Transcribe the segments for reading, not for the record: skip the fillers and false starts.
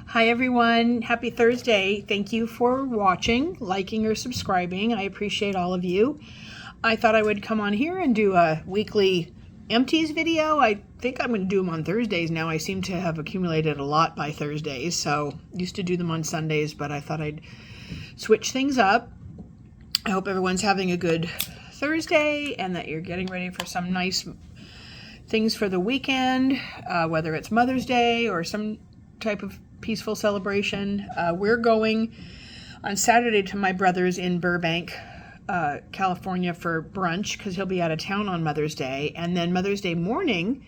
Hi everyone, happy Thursday. Thank you for watching, liking, or subscribing. I appreciate all of you. I thought I would come on here and do a weekly empties video. I think I'm going to do them on Thursdays now. I seem to have accumulated a lot by Thursdays, so used to do them on Sundays, but I thought I'd switch things up. I hope everyone's having a good Thursday and that you're getting ready for some nice things for the weekend, whether it's Mother's Day or some type of peaceful celebration. We're going on Saturday to my brother's in Burbank, California for brunch because he'll be out of town on Mother's Day. And then Mother's Day morning,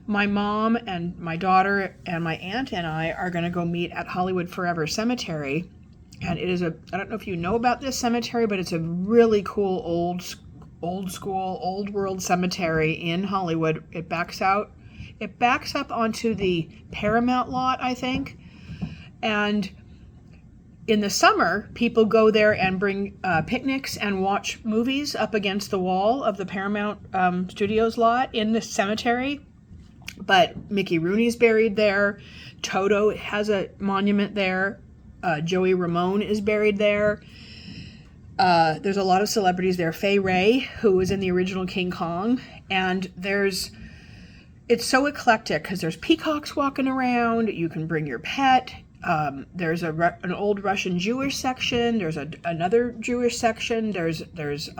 my mom and my daughter and my aunt and I are going to go meet at Hollywood Forever Cemetery. And it is I don't know if you know about this cemetery, but it's a really cool old school, old world cemetery in Hollywood. It backs up onto the Paramount lot, I think. And in the summer, people go there and bring picnics and watch movies up against the wall of the Paramount Studios lot in the cemetery. But Mickey Rooney's buried there. Toto has a monument there. Joey Ramone is buried there. There's a lot of celebrities there. Fay Wray, who was in the original King Kong. And it's so eclectic because there's peacocks walking around. You can bring your pet. There's an old Russian Jewish section. There's another Jewish section. There's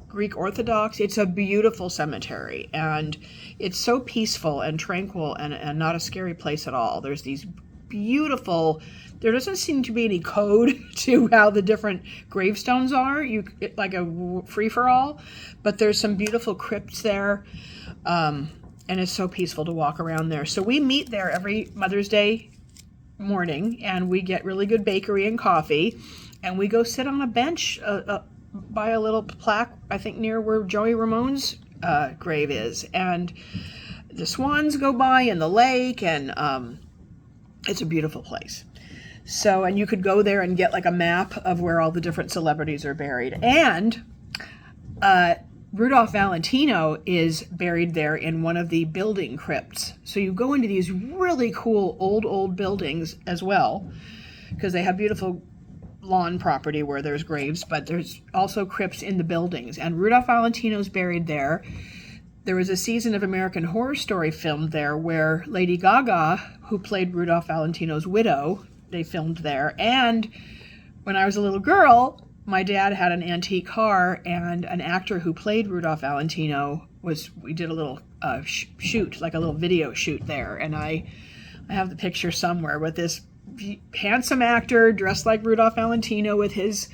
Greek Orthodox. It's a beautiful cemetery, and it's so peaceful and tranquil and not a scary place at all. There's these beautiful. There doesn't seem to be any code to how the different gravestones are. Like a free-for-all, but there's some beautiful crypts there. And it's so peaceful to walk around there. So we meet there every Mother's Day morning, and we get really good bakery and coffee, and we go sit on a bench by a little plaque, I think near where Joey Ramone's grave is. And the swans go by in the lake, and it's a beautiful place. So, and you could go there and get like a map of where all the different celebrities are buried. And Rudolph Valentino is buried there in one of the building crypts. So you go into these really cool old buildings as well, because they have beautiful lawn property where there's graves, but there's also crypts in the buildings. And Rudolph Valentino's buried there. There was a season of American Horror Story filmed there where Lady Gaga, who played Rudolph Valentino's widow, they filmed there. And when I was a little girl, my dad had an antique car, and an actor who played Rudolph Valentino we did a little shoot, like a little video shoot there. And I have the picture somewhere with this handsome actor dressed like Rudolph Valentino with his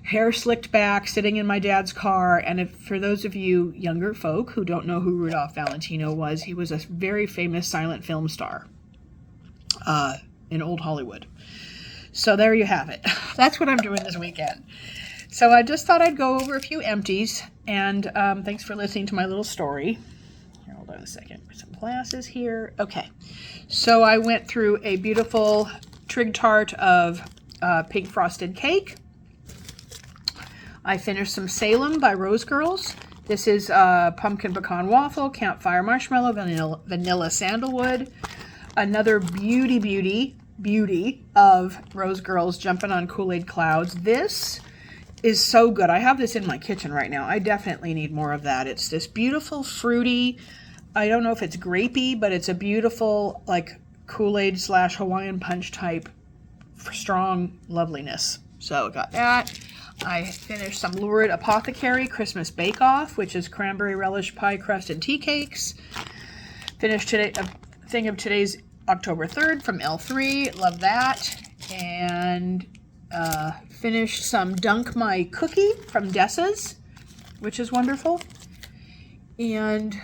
hair slicked back, sitting in my dad's car. And for those of you younger folk who don't know who Rudolph Valentino was, he was a very famous silent film star in old Hollywood. So there you have it. That's what I'm doing this weekend. So I just thought I'd go over a few empties, and thanks for listening to my little story. Here, hold on a second. Put some glasses here. Okay. So I went through a beautiful trig tart of pink frosted cake. I finished some Salem by Rose Girls. This is pumpkin pecan waffle, campfire marshmallow, vanilla sandalwood. Another beauty of Rose Girls jumping on Kool-Aid clouds. This is so good. I have this in my kitchen right now. I definitely need more of that. It's this beautiful fruity, I don't know if it's grapey, but it's a beautiful like Kool-Aid / Hawaiian punch type strong loveliness. So got that. I finished some Lurid Apothecary Christmas Bake Off, which is cranberry relish pie crust and tea cakes. Finished today a thing of today's October 3rd from L3. Love that. And finished some Dunk My Cookie from Dessa's, which is wonderful. And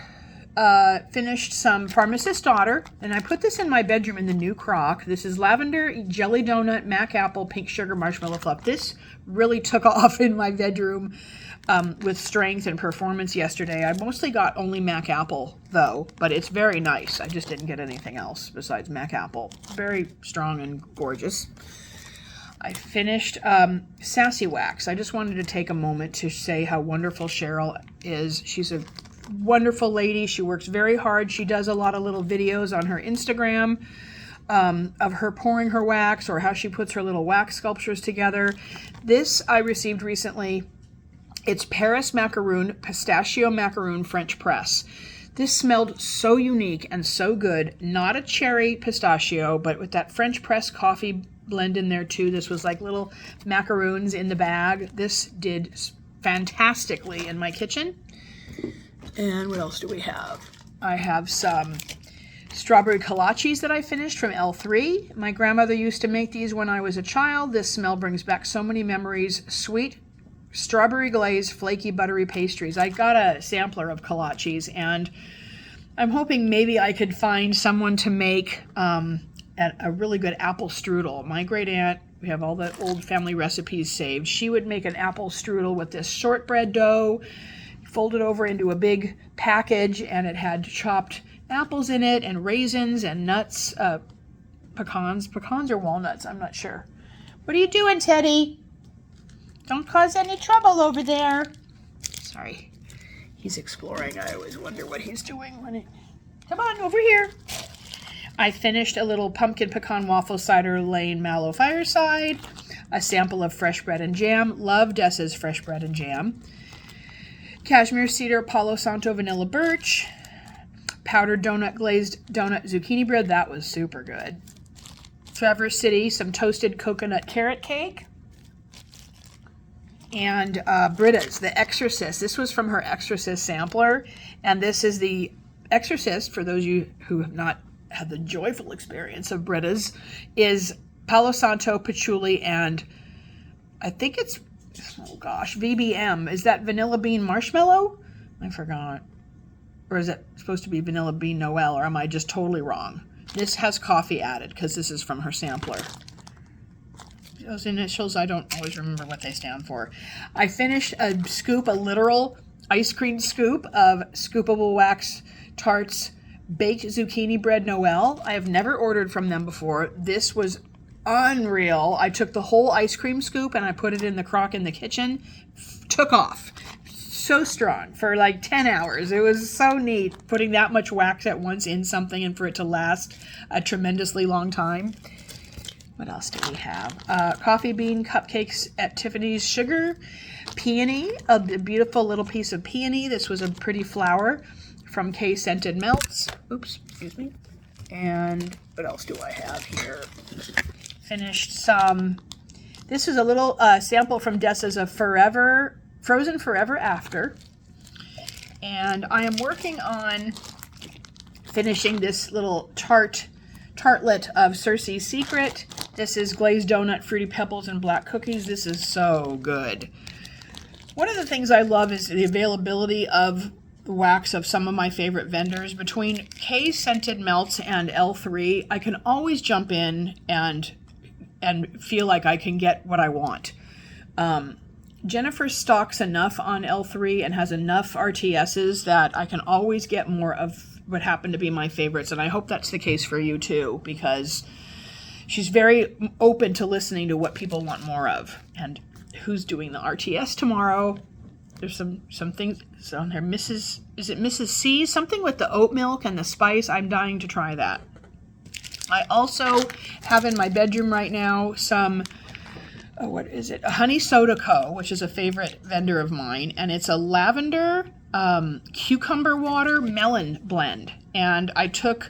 finished some Pharmacist's Daughter. And I put this in my bedroom in the new crock. This is lavender, jelly donut, mac apple, pink sugar, marshmallow fluff. This really took off in my bedroom with strength and performance yesterday. I mostly got only mac apple, though, but it's very nice. I just didn't get anything else besides mac apple. Very strong and gorgeous. I finished Sassy Wax. I just wanted to take a moment to say how wonderful Cheryl is. She's a wonderful lady. She works very hard. She does a lot of little videos on her Instagram. of her pouring her wax or how she puts her little wax sculptures together. This I received recently. It's Paris Macaroon, Pistachio Macaroon French Press. This smelled so unique and so good. Not a cherry pistachio, but with that French press coffee blend in there too. This was like little macaroons in the bag. This did fantastically in my kitchen. And what else do we have? I have some strawberry kolaches that I finished from L3. My grandmother used to make these when I was a child. This smell brings back so many memories. Sweet strawberry glazed flaky buttery pastries. I got a sampler of kolaches, and I'm hoping maybe I could find someone to make a really good apple strudel. My great aunt, we have all the old family recipes saved. She would make an apple strudel with this shortbread dough, fold it over into a big package, and it had chopped apples in it and raisins and nuts, pecans or walnuts, I'm not sure. What are you doing, Teddy? Don't cause any trouble over there. Sorry, he's exploring. I always wonder what he's doing when he... Come on, over here. I finished a little pumpkin pecan waffle cider lane mallow fireside, a sample of fresh bread and jam. Love Dessa's fresh bread and jam. Cashmere cedar Palo Santo vanilla birch. Powdered donut glazed donut zucchini bread. That was super good. Traverse City, some toasted coconut carrot cake. And Britta's, The Exorcist. This was from her Exorcist sampler. And this is the Exorcist, for those of you who have not had the joyful experience of Britta's, is Palo Santo, patchouli, and I think it's, oh gosh, VBM. Is that vanilla bean marshmallow? I forgot. Or is it supposed to be vanilla bean Noel, or am I just totally wrong? This has coffee added because this is from her sampler. Those initials, I don't always remember what they stand for. I finished a literal ice cream scoop of Scoopable Wax Tarts Baked Zucchini Bread Noel. I have never ordered from them before. This was unreal. I took the whole ice cream scoop and I put it in the crock in the kitchen. Took off. So strong for like 10 hours. It was so neat putting that much wax at once in something and for it to last a tremendously long time. What else do we have? Coffee bean cupcakes at Tiffany's Sugar. Peony, a beautiful little piece of peony. This was a pretty flower from K Scented Melts. Oops, excuse me. And what else do I have here? Finished some. This is a little sample from Dessa's of Frozen Forever After. And I am working on finishing this little tartlet of Circe's Secret. This is glazed donut, fruity pebbles, and black cookies. This is so good. One of the things I love is the availability of wax of some of my favorite vendors. Between K Scented Melts and L3, I can always jump in and feel like I can get what I want. Jennifer stocks enough on L3 and has enough RTSs that I can always get more of what happen to be my favorites, and I hope that's the case for you too, because she's very open to listening to what people want more of. And who's doing the RTS tomorrow? There's some things on there. Is it Mrs. C? Something with the oat milk and the spice. I'm dying to try that. I also have in my bedroom right now some, what is it? A Honey Soda Co., which is a favorite vendor of mine. And it's a lavender cucumber water melon blend. And I took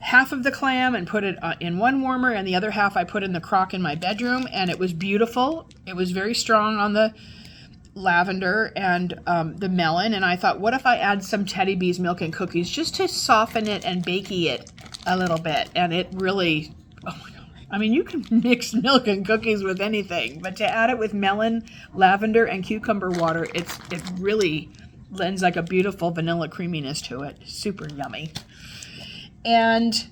half of the clam and put it in one warmer, and the other half I put in the crock in my bedroom, and it was beautiful. It was very strong on the lavender and the melon, and I thought, what if I add some Teddy B's milk and cookies just to soften it and bakey it a little bit? And it really, oh my God. I mean, you can mix milk and cookies with anything, but to add it with melon, lavender, and cucumber water, it really lends like a beautiful vanilla creaminess to it. Super yummy. And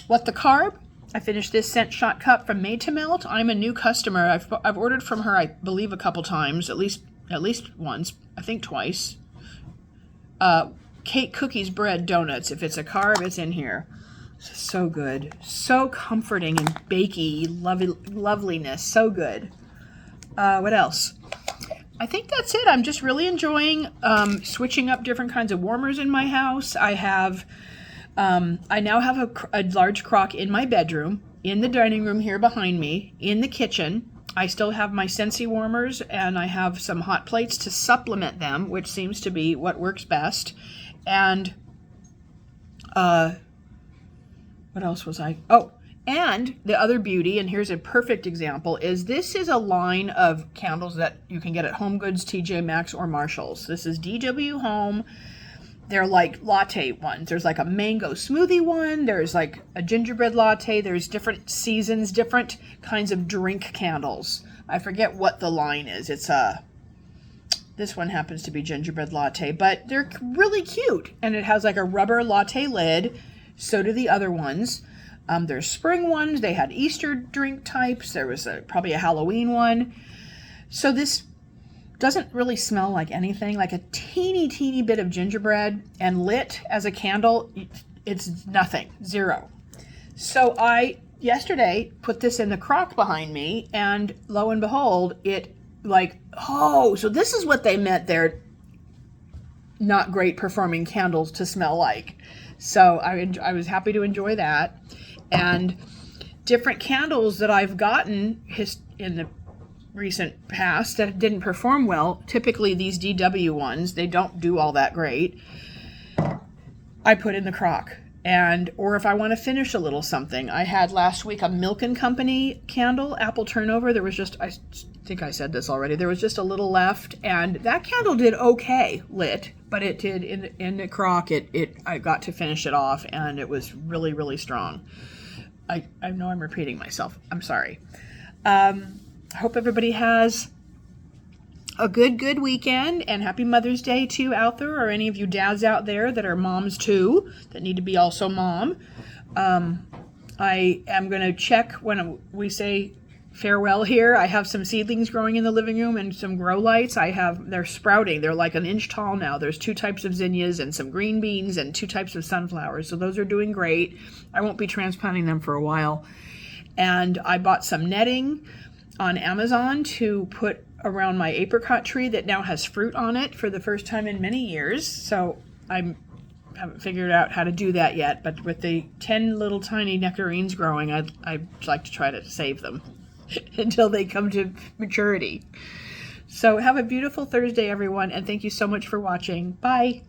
what the carb? I finished this Scent Shot Cup from Made to Melt. I'm a new customer. I've ordered from her, I believe, a couple times, at least once, I think twice. Cake, cookies, bread, donuts. If it's a carb, it's in here. So good. So comforting and bakey loveliness. So good. What else? I think that's it. I'm just really enjoying switching up different kinds of warmers in my house. I have I now have a large crock in my bedroom, in the dining room here behind me, in the kitchen. I still have my Scentsy warmers, and I have some hot plates to supplement them, which seems to be what works best. And what else was I? Oh, and the other beauty, and here's a perfect example, is this is a line of candles that you can get at Home Goods, TJ Maxx, or Marshall's. This is DW Home. They're like latte ones. There's like a mango smoothie one. There's like a gingerbread latte. There's different seasons, different kinds of drink candles. I forget what the line is. It's this one happens to be gingerbread latte, but they're really cute. And it has like a rubber latte lid. So do the other ones. There's spring ones. They had Easter drink types. There was probably a Halloween one. So this doesn't really smell like anything, like a teeny bit of gingerbread, and lit as a candle, it's nothing, zero. So I yesterday put this in the crock behind me, and lo and behold, it like, oh, so this is what they meant they're not great performing candles to smell like. So I was happy to enjoy that. And different candles that I've gotten in the recent past that didn't perform well, typically these DW ones, they don't do all that great, I put in the crock. Or if I want to finish a little something, I had last week a Milk and Company candle, apple turnover. There was just, I think I said this already, there was just a little left, and that candle did okay lit, but it did in the crock, I got to finish it off, and it was really strong. I know I'm repeating myself. I'm sorry. I hope everybody has a good weekend, and happy Mother's Day too out there, or any of you dads out there that are moms too, that need to be also mom. I am going to check when we say farewell here. I have some seedlings growing in the living room and some grow lights. They're sprouting. They're like an inch tall now. There's 2 types of zinnias and some green beans and 2 types of sunflowers. So those are doing great. I won't be transplanting them for a while. And I bought some netting on Amazon to put around my apricot tree that now has fruit on it for the first time in many years. So I haven't figured out how to do that yet, but with the 10 little tiny nectarines growing, I'd like to try to save them until they come to maturity. So have a beautiful Thursday, everyone, and thank you so much for watching. Bye.